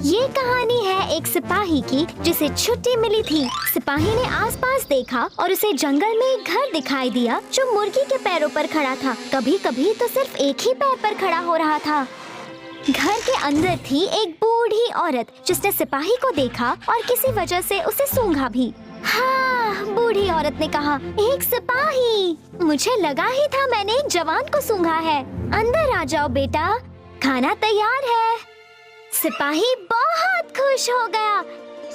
ये कहानी है एक सिपाही की जिसे छुट्टी मिली थी। सिपाही ने आसपास देखा और उसे जंगल में एक घर दिखाई दिया जो मुर्गी के पैरों पर खड़ा था। कभी कभी तो सिर्फ एक ही पैर पर खड़ा हो रहा था। घर के अंदर थी एक बूढ़ी औरत जिसने सिपाही को देखा और किसी वजह से उसे सूंघा भी। हाँ, बूढ़ी औरत ने कहा, एक सिपाही, मुझे लगा ही था मैंने एक जवान को सूंघा है। अंदर आ जाओ बेटा, खाना तैयार है। सिपाही बहुत खुश हो गया।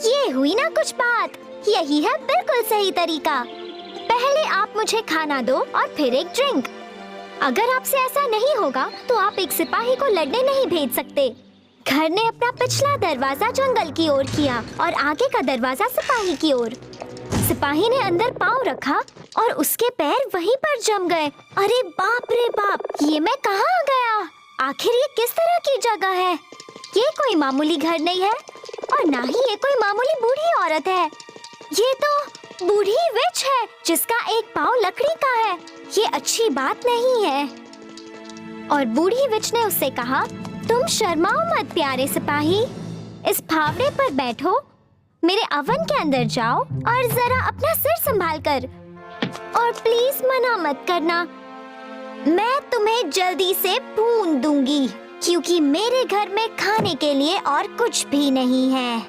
ये हुई ना कुछ बात, यही है बिल्कुल सही तरीका। पहले आप मुझे खाना दो और फिर एक ड्रिंक। अगर आपसे ऐसा नहीं होगा तो आप एक सिपाही को लड़ने नहीं भेज सकते। घर ने अपना पिछला दरवाजा जंगल की ओर किया और आगे का दरवाजा सिपाही की ओर। सिपाही ने अंदर पाँव रखा और उसके पैर वहीं पर जम गए। अरे बाप रे बाप, ये मैं कहाँ आ गया? आखिर ये किस तरह की जगह है? ये कोई मामूली घर नहीं है और ना ही ये कोई मामूली बूढ़ी औरत है। ये तो बूढ़ी विच है जिसका एक पाँव लकड़ी का है। ये अच्छी बात नहीं है। और बूढ़ी विच ने उससे कहा, तुम शर्माओ मत प्यारे सिपाही, इस फावड़े पर बैठो, मेरे अवन के अंदर जाओ और जरा अपना सिर संभाल कर। और प्लीज मना मत करना, मैं तुम्हें जल्दी से भून दूंगी क्योंकि मेरे घर में खाने के लिए और कुछ भी नहीं है।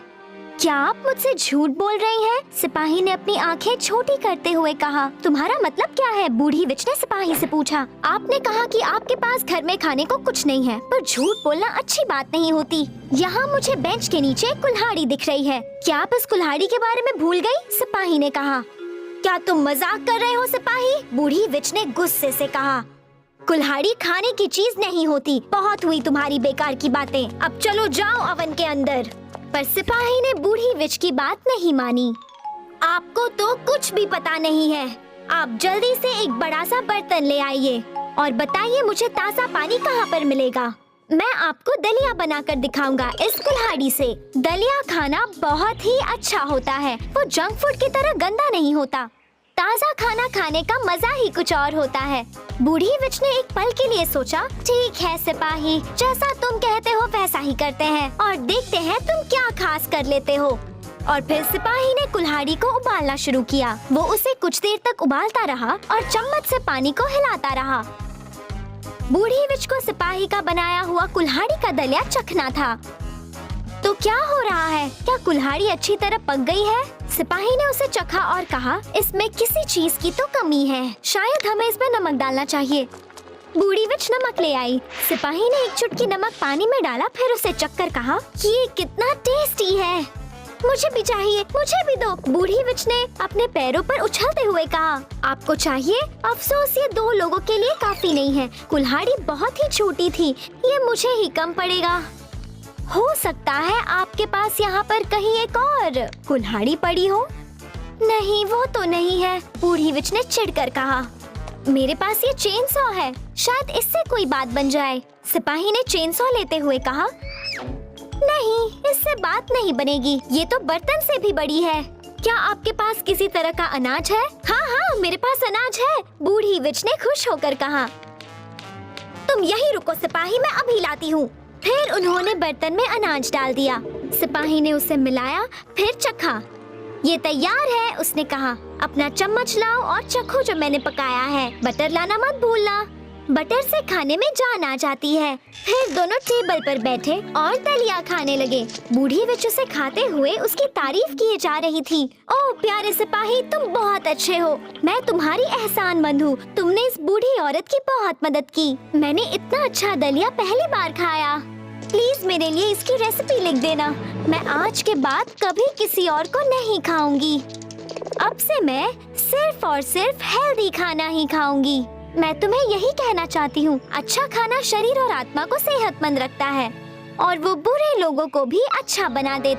क्या आप मुझसे झूठ बोल रही हैं? सिपाही ने अपनी आंखें छोटी करते हुए कहा। तुम्हारा मतलब क्या है? बूढ़ी विच ने सिपाही से पूछा। आपने कहा कि आपके पास घर में खाने को कुछ नहीं है, पर झूठ बोलना अच्छी बात नहीं होती। यहाँ मुझे बेंच के नीचे एक कुल्हाड़ी दिख रही है। क्या आप इस कुल्हाड़ी के बारे में भूल गई? सिपाही ने कहा। क्या तुम मजाक कर रहे हो सिपाही? बूढ़ी विच ने गुस्से से कहा। कुल्हाड़ी खाने की चीज नहीं होती। बहुत हुई तुम्हारी बेकार की बातें, अब चलो जाओ अवन के अंदर। पर सिपाही ने बूढ़ी विच की बात नहीं मानी। आपको तो कुछ भी पता नहीं है। आप जल्दी से एक बड़ा सा बर्तन ले आइए और बताइए मुझे ताज़ा पानी कहाँ पर मिलेगा। मैं आपको दलिया बनाकर दिखाऊंगा इस कुल्हाड़ी से। दलिया खाना बहुत ही अच्छा होता है, वो जंक फूड की तरह गंदा नहीं होता। ताज़ा खाना खाने का मजा ही कुछ और होता है। बूढ़ी विच ने एक पल के लिए सोचा, ठीक है सिपाही, जैसा तुम कहते हो वैसा ही करते हैं और देखते हैं तुम क्या खास कर लेते हो। और फिर सिपाही ने कुल्हाड़ी को उबालना शुरू किया। वो उसे कुछ देर तक उबालता रहा और चम्मच से पानी को हिलाता रहा। बूढ़ी विच को सिपाही का बनाया हुआ कुल्हाड़ी का दलिया चखना था। तो क्या हो रहा है? क्या कुल्हाड़ी अच्छी तरह पक गई है? सिपाही ने उसे चखा और कहा, इसमें किसी चीज की तो कमी है, शायद हमें इसमें नमक डालना चाहिए। बूढ़ी विच नमक ले आई। सिपाही ने एक चुटकी नमक पानी में डाला, फिर उसे चखकर कहा, ये कितना टेस्टी है, मुझे भी चाहिए, मुझे भी दो। बूढ़ी विच ने अपने पैरों पर उछलते हुए कहा, आपको चाहिए? अफसोस ये 2 लोगों के लिए काफी नहीं है। कुल्हाड़ी बहुत ही छोटी थी, ये मुझे ही कम पड़ेगा। हो सकता है आपके पास यहाँ पर कहीं एक और कुल्हाड़ी पड़ी हो। नहीं, वो तो नहीं है, बूढ़ी विच ने चिढ़कर कहा। मेरे पास ये चेन सॉ है, शायद इससे कोई बात बन जाए। सिपाही ने चेन सॉ लेते हुए कहा, नहीं, इससे बात नहीं बनेगी, ये तो बर्तन से भी बड़ी है। क्या आपके पास किसी तरह का अनाज है? हाँ हाँ, मेरे पास अनाज है, बूढ़ी विच ने खुश होकर कहा। तुम यहीं रुको सिपाही, मैं अभी लाती हूँ। फिर उन्होंने बर्तन में अनाज डाल दिया। सिपाही ने उसे मिलाया, फिर चखा। ये तैयार है, उसने कहा। अपना चम्मच लाओ और चखो जो मैंने पकाया है। बटर लाना मत भूलना, बटर से खाने में जान आ जाती है। फिर दोनों टेबल पर बैठे और दलिया खाने लगे। बूढ़ी विच उसे खाते हुए उसकी तारीफ किए जा रही थी। ओह प्यारे सिपाही, तुम बहुत अच्छे हो, मैं तुम्हारी एहसानमंद हूँ। तुमने इस बूढ़ी औरत की बहुत मदद की। मैंने इतना अच्छा दलिया पहली बार खाया। प्लीज मेरे लिए इसकी रेसिपी लिख देना, मैं आज के बाद कभी किसी और को नहीं खाऊंगी। अब से मैं सिर्फ और सिर्फ हेल्दी खाना ही खाऊंगी। मैं तुम्हें यही कहना चाहती हूँ, अच्छा खाना शरीर और आत्मा को सेहतमंद रखता है और वो बुरे लोगों को भी अच्छा बना देता है।